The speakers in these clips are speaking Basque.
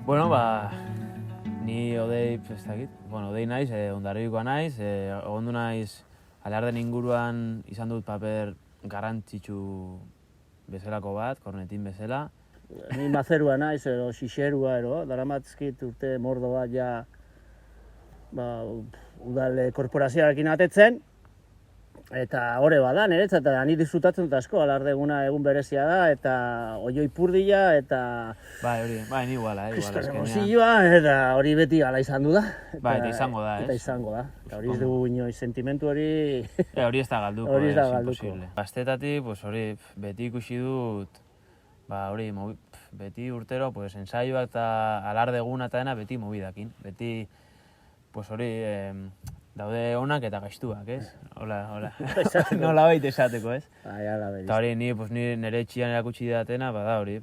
Bueno, ni Odei, ez dakit, Odei naiz, Hondarribikoa naiz, egondu naiz Alarden inguruan izan dut paper garrantzitsu bezalako bat, kornetin bezala. Ni mazerua naiz, edo xixerua, daramatzkit urte mordo bat ja udal korporazioarekin atetzen. Eta hore bada, niretzat, eta ni disfrutatzen dut asko, Alarde eguna egun berezia da, eta oioi purdila, eta... Ni iguala, Zilloa, eta hori beti ala izan du da. Eta izango da, ez? Eta izango da. Eta hori ez dugu inoiz sentimentu hori... Hori ez da galduko, hori ez da galduko. Gaztetatik, hori beti ikusi dut, beti urtero, ensaioak eta Alarde eguna eta dena beti mobidakin. Beti, hori... daude onak eta gaiztuak, ez? Hola. Nola baita esateko, ez? Eta hori, ni nire etxian erakutsi datena, bada hori,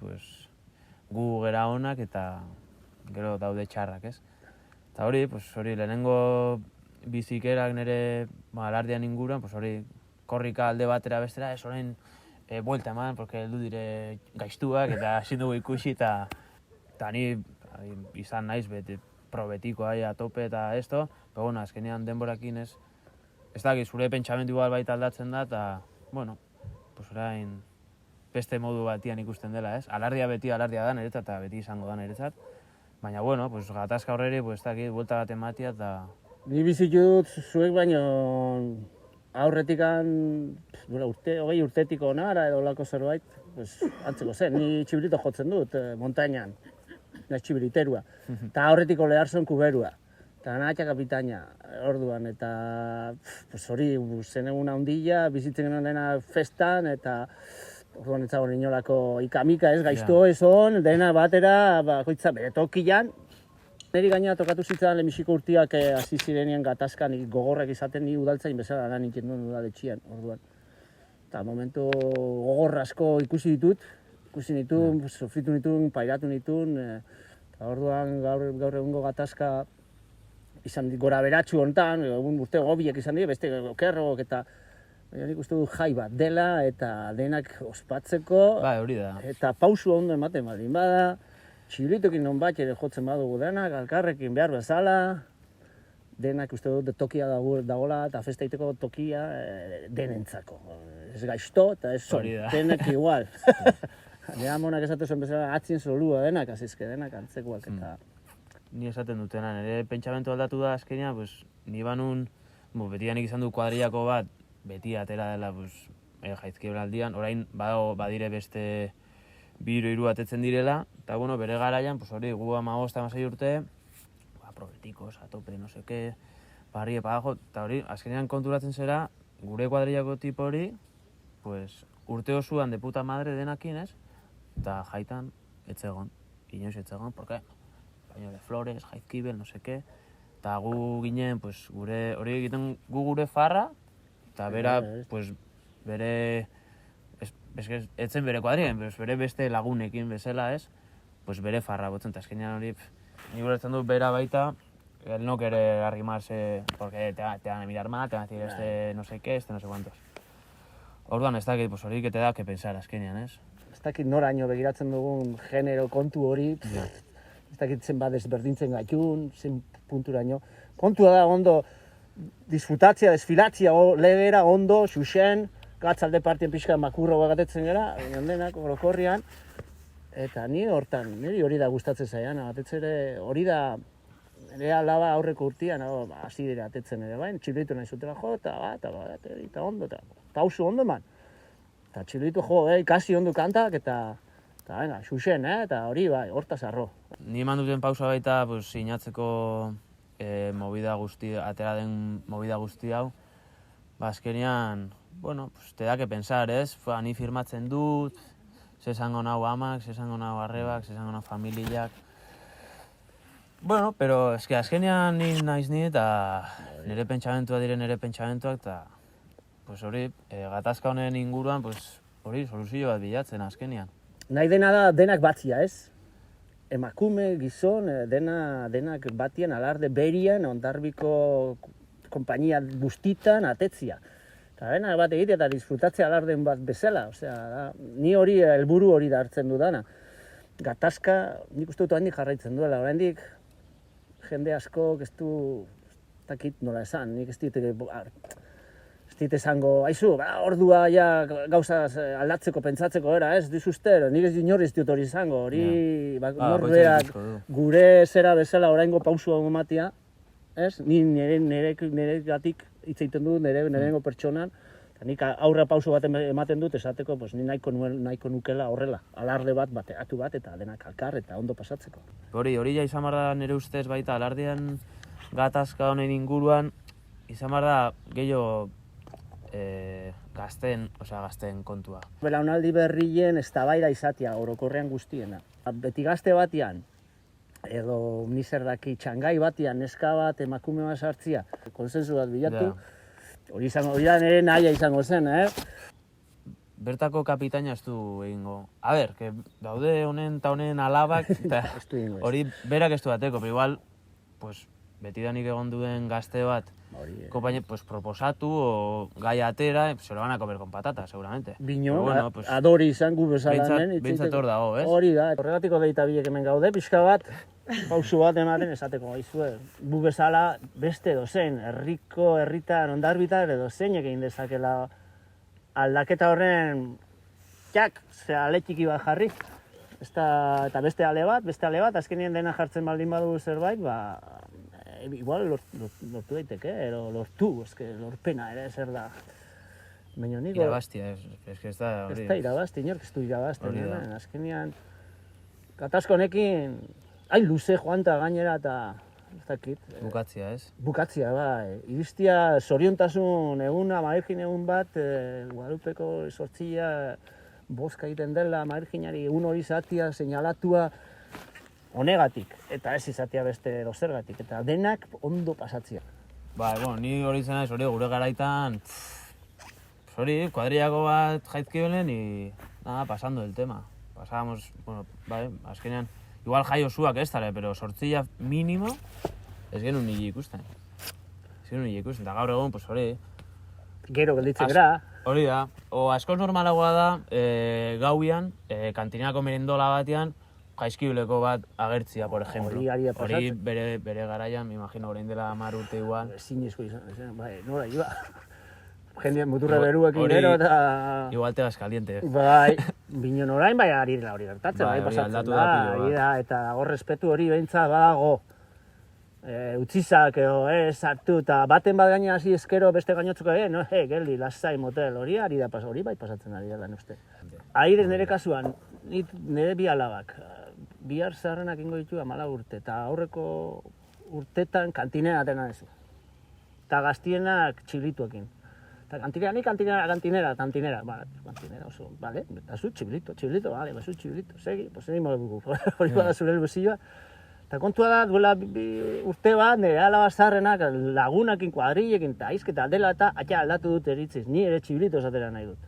gu gera onak eta gero daude txarrak, ez? Eta hori, lehenengo bizikerak nire Alardean inguruan, hori, korrika alde batera bestera, ez orain buelta eman, porque heldu dire gaiztuak eta ezin dugu ikusi eta ni izan naiz beti probetiko a tope eta esto, pero azkenean denborakin ez dakit, zure pentsamendu igual baita aldatzen da, eta, orain beste modu batian ikusten dela, ez? Alardia beti alardia da niretzat, eta beti izango da niretzat, baina, gatazka horreri, ez dakit, buelta bat ematia, eta... Ni bizitut zuek baino aurretikan, hogei urtetik onara edo lako zerbait, antzeko zen, ni txibilito jotzen dut, montainan. Naiz txibiliterua. Eta aurretiko Leharson kuberua. Eta nahatxa kapitaina, orduan, eta hori zen egun handila, bizitzen genuen dena festan, eta orduan ez zagoen inolako ikamika ez, gaizto ez on, dena batera, bakoitza bere tokian. Neri gaina tokatu zitzaidan lehenbiziko urtiak hasi zirenien gatazkan gogorrak izaten ni udaltzain bezala lan egiten duen udaletxian, orduan. Eta momentu gogor asko ikusi nituen, sofritu nituen, pairatu nituen, eta orduan gaur egungo gatazka izan gora beratxu honetan, urte gobiek izan dira, beste okerrok eta nik uste du jai bat dela eta denak ospatzeko, hori da. Eta pausu ondo ematen baldin bada, txibilitokin non bat ere jotzen badugu denak, alkarrekin behar bezala, denak uste dut tokia dagoela eta festa egiteko tokia denentzako. Ez gaizto eta ez zon, denak igual. Nera monak esatu zuen bezala atzin solua denak, azizke denak antzekoak eta... Ni esaten dutena, nire pentsamentu aldatu da azkenean, ni banun, betianik izan du kuadrillako bat, beti atera dela jaizkibelaldian, orain badire beste 2-3 atetzen direla, eta bere garaian, hori gu 15-16 urte, probetikos, atope, no seke, barri epadago, eta hori, azkenean konturatzen zera, gure kuadrillako tipo hori, urte osuan de puta madre denakin, ez? Eta jaitan, etzegon, inoiz etzegon, porque baino de flores, jaizkibel, no seke, eta gu ginen, hori egiten gu gure farra, eta bera, bere, etzen bere kuadrien, bere beste lagunekin bezala, ez? Bere farra botzen, eta azkenean hori, ni guretzen dut bera baita, el no querer arrimarse, porque te van a mirar mal, te van a decir este no sé qué, este no sé cuántos. Orduan, ez dakit, hori te da que pensar azkenean, ez? Ez dakit noraino begiratzen dugun genero kontu hori, ez dakit zenbat desberdintzen gaitun, zen punturaino. Kontua da ondo disfrutatzea, desfilatzea, legera, ondo, xuxen, gatzalde partien pixka makurro bagatetzen gara, denak, orokorrian. Eta ni hortan, niri hori da gustatzen zaian, atetzere hori da, nire alaba aurreko urtian, hasi dira atetzen ere bain, txiblitu nahi zutela jo, eta ondo, eta hauzu ondo eman. Eta txiblitu jo, ikasi ondo kantak, eta xuxen, eta hori bai, hortaz arro. Ni eman duten pausa baita, sinatzeko atera den movida guzti hau, azkenean, te da que pensar, ez? Ni firmatzen dut, zesango nahu amak, zesango nahu arrebak, zesango nahu familiak. Pero azkenean naiz ni eta nire pentsamentua dire nire pentsamentuak, eta hori, gatazka honen inguruan, hori, soluzio bat bilatzen azkenean. Nahi dena da denak batzia, ez? Emakume, gizon, denak batien Alarde berian, Hondarribiko konpainia guztitan atetzia. Eta denak bat egitea eta disfrutatzea Alarden bat bezala, ni hori helburu hori da hartzen dudana. gatazka, nik uste dut oraindik jarraitzen duela, oraindik jende asko ez du, ez dakit nola esan, nik ez dit esango, aizu, ordua ja gauzaz aldatzeko, pentsatzeko era, ez dizuzter, nik ez inor ez dut hori izango, hori norbeak gure zera bezala oraingo pausua ematia, ez? Ni nire gatik hitz egiten dut, nirengo pertsonan, eta nik aurra pauso bat ematen dut esateko, pues, ni nahiko nukela horrela, alarde bat bateratu bat eta denak alkar eta ondo pasatzeko. Hori ja izan behar da nire ustez baita alardean gatazka honen inguruan, izan behar da gehiago gazteen kontua. Belaunaldi berrien eztabaida izatea orokorrean guztiena. Beti gazte batean, edo nizer daki txangai batean, neska bat, emakume bat sartzia, konsensu bat bilatu, hori da nire nahia izango zen, Bertako kapitaina ez du egingo. A ber, daude honen eta honen alabak, eta hori berak ez du bateko, pero igual, pues, betidanik egon duen gazte bat, pues proposatu o gai atera, se lo van a comer con patata, seguramente. Bino, bueno, pues, adori izan gu bezalanen. Bintzat hor dago, ez? Hori da, horregatiko deita bilek hemen gaude, pixka bat, pausu bat ematen esateko gaizue. Gu bezala beste dozen, herritar, ondarbitar, edo zein egin dezakela aldaketa horren, ze ale txiki bat jarri. Eta beste ale bat, azkenien dena jartzen baldin badu zerbait, igual lortu daiteke, ero lortu, lorpena ere zer da. Irabaztia, ez da hori. Ez da irabazti, inork ez du irabazten, azkenean. Gatazko honekin, luze joanta gainera eta, ez dakit. Bukatzia, ez? Bukatzia, iristia zoriontasun eguna, Mairgin egun bat, Guadalupeko sortzia, boska egiten dela, Mairginari egun hori zatia, seinalatua, honegatik, eta ez izatea beste dozergatik, eta denak ondo pasatzea. Ni hori izan hori gure garaitan, kuadrillako bat jaizkibelen, pasando el tema. Pasábamos, azkenean, igual jai osuak ez tale, pero sortzilla mínimo, ez genuen nili ikusten. Eta gaur egun, hori. Gero gelditzen gara. Hori da, askoz normalagoa da, gauian, kantinako merindola batean, jaizkibeleko bat agertzia, por ejemplo. Hori bere garaian, me imagino, orain dela 10 urte igual. Zinezko izan, nola, iba. Jendien muturre beruekin gero eta... Igual te vas caliente. Binon orain, ari dela hori gertatzen, pasatzen da, eta hor respetu hori behintza badago. Utzizak edo sartu eta baten bat gaina hasi eskero beste gainotzuko, geldi, lasai motel, hori pasatzen ari dela, uste. Aire nire kasuan, nire bi alabak, bihar zaharrenak ingo ditu 14 urte, eta aurreko urtetan kantinera atena dezu. Eta gaztienak txiblituekin. Eta kantinera, oso, bale, eta zu txiblito, bale, zu txiblito, segi, pues egin modu hori bada zure helbuzioa. Eta kontua da, duela urte bat, nire alaba zaharrenak lagunakin, kuadrillekin, eta aizketa aldela eta aldatu dut eritziz, ni ere txiblito esatera nahi dut.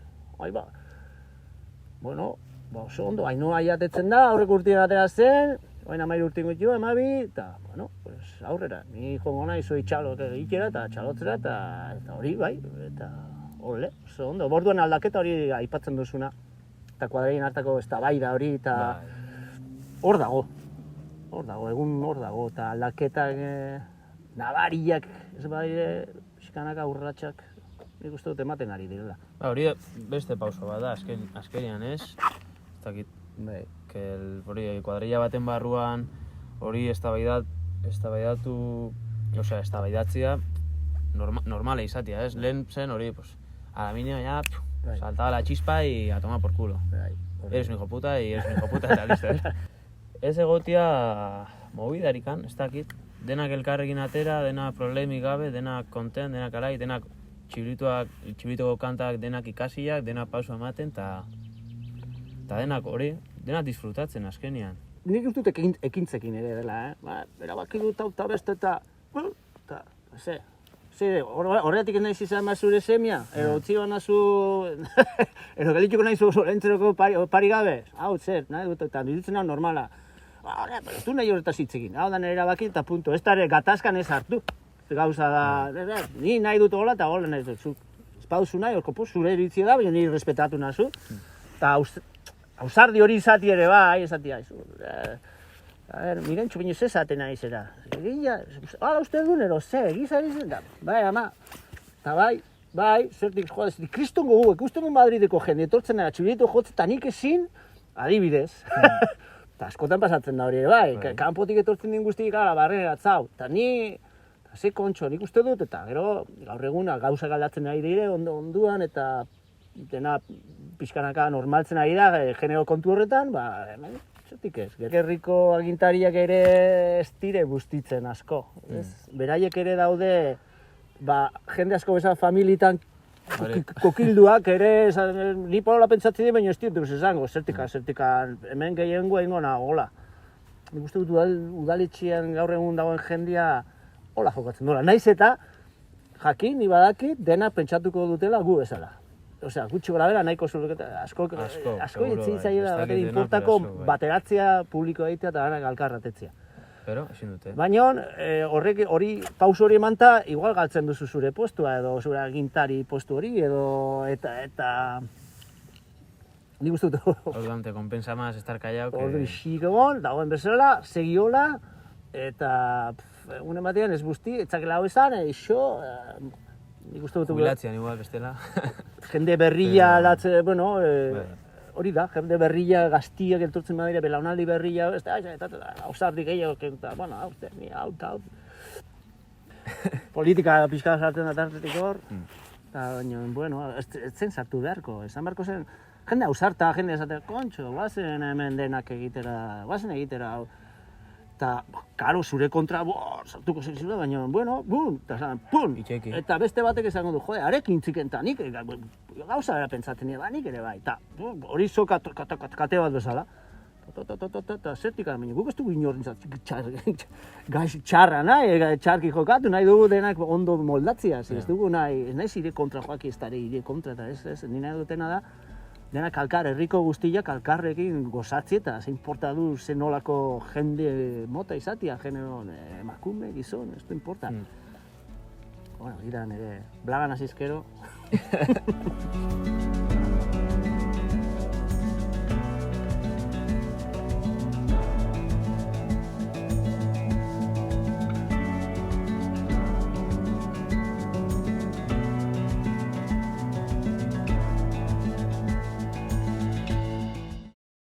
Bueno, oso ondo, hainua jatetzen da, aurreko urtien atera zen, hain 13 urtien gutu, emabi, eta, aurrera. Ni jongo nahi zoi txalok ikera eta txalotzera, eta hori, eta horle, oso ondo. Borduan aldaketa hori aipatzen duzuna, eta kuadrein hartako eztabaida hori, eta hor dago, egun hor dago, eta aldaketak nabariak, ez badire, pixkanaka urratxak, nik uste dut ematen ari direla. Hori beste pauso bat da, azkenian ez? Ez dakit, kuadrilla baten barruan, hori eztabaidatu, eztabaidatzia normala izatea, ez? Lehen zen hori, a la mínima ya, saltaba la chispa y a tomar por culo. Eres un hijo puta y eres un hijo puta, eta listo, ez? Ez egotia movidarikan, ez dakit, denak elkarrekin atera, denak problemik gabe, denak konten, denak alai, denak txiblituko kantak denak ikasiak, denak pauso ematen, eta denak hori, denak disfrutatzen azkenian. Nik uste dut ekintzekin ere dela, erabaki dut hau beste eta, horretik ez nahiz izan zure semia, ero utzi bat nazu, ero gelituko nahizu entzeroko pari gabe, hau zer, nahi dut, eta dirutzen hau normala. Pero tu nahi horretaz hitzekin, hau da nire erabaki eta punto, ez da ere gatazkan ez hartu. Gauza da, ni nahi dut hola eta nahi dut. Ez pauzu nahi, zure iritzia da, baina nire respetatu nazu. Eta Ausardi hori izati ere bai, esati haizu. A ber, Mirentxu baino zezaten nahi zera. Egia, hala uste dunero, gizari zen. Bai, ama, eta bai, zertik, joa, kriston gogu, ikusten duen Madrideko jende, etortzen gara, txibirito jotze, eta nik ezin, adibidez. Eta askotan pasatzen da hori ere bai, kanpotik etortzen din guztik gara, barrenera etzau. Eta ni, ze kontxo, nik uste dut, eta gero, gaur eguna, gauza galdatzen ari dire, onduan, eta dena pixkanaka normaltzen ari da, genero kontu horretan, zertik ez. Herriko agintariak ere ez dire bustitzen asko. Beraiek ere daude, jende asko bezala familitan kokilduak ere, ni polola pentsatzen dira, baina ez dut esango, zertikan, hemen gehiengo egingo nagoela. Nik uste dut udaletxean gaur egun dagoen jendia hola jokatzen dola. Naiz eta jakin, ni badakit, dena pentsatuko dutela gu bezala. Osea, gutxi gora bera, nahiko zuluketa, asko itzin zaila bat importako bateratzea, publiko egitea eta danak alkarratetzea. Pero, ezin dute. Baina hori pauso hori emanta, igual galtzen duzu zure postua edo zure agintari postu hori edo eta nik uste dut. Orduan, te compensa más estar callao que... Ordu xik egon, dagoen bezala, segiola, eta egunen batean ez guzti, etzakela hau esan, nik uste dut... Jubilatzean igual bestela. Jende berria latze, bueno, hori da, jende berria gaztiak entortzen badira, belaunaldi berria, ausardi gehiago, bueno, hau. Politika pixka sartzen da tartetik hor, eta baina, bueno, ez zen sartu beharko, esan beharko zen, jende ausarta, jende esatea, kontxo, guazen hemen denak egitera, hau. Eta, karo, zure kontra, sartuko zizula, baina, bueno, bum, eta pum! Itxeki. Eta beste batek esango du, jode, arekin txiken, eta nik, gauza bera pentsatzen nire, nik ere bai, eta hori zo kate bat bezala. Eta zertik, baina guk ez dugu inorentzat txarra nahi, txarki jokatu, nahi dugu denak ondo moldatzia, ez dugu nahi, ez nahi zire kontra joaki ez dara, ire kontra, eta ez, ni nahi dutena da, denak alkar, herriko guztiak alkarrekin gozatzi eta zein porta du zen nolako jende mota izatia, genero emakume, gizon, ez du importa. Bueno, gira nire blagan azizkero.